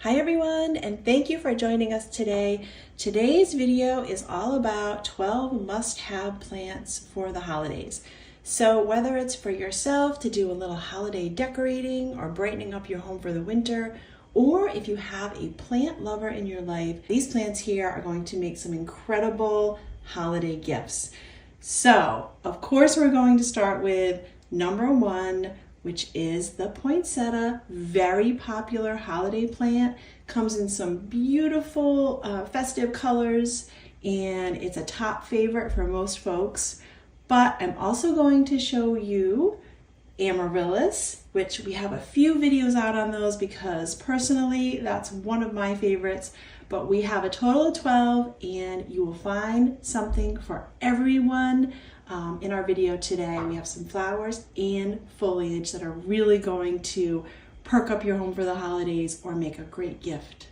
Hi everyone, and thank you for joining us today. Today's video is all about 12 must-have plants for the holidays. So whether it's for yourself to do a little holiday decorating or brightening up your home for the winter, or if you have a plant lover in your life, these plants here are going to make some incredible holiday gifts. So, of course, we're going to start with number one, which is the poinsettia, very popular holiday plant. Comes in some beautiful festive colors, and it's a top favorite for most folks. But I'm also going to show you amaryllis, which we have a few videos out on those because personally that's one of my favorites. But we have a total of 12, and you will find something for everyone. In our video today, we have some flowers and foliage that are really going to perk up your home for the holidays or make a great gift.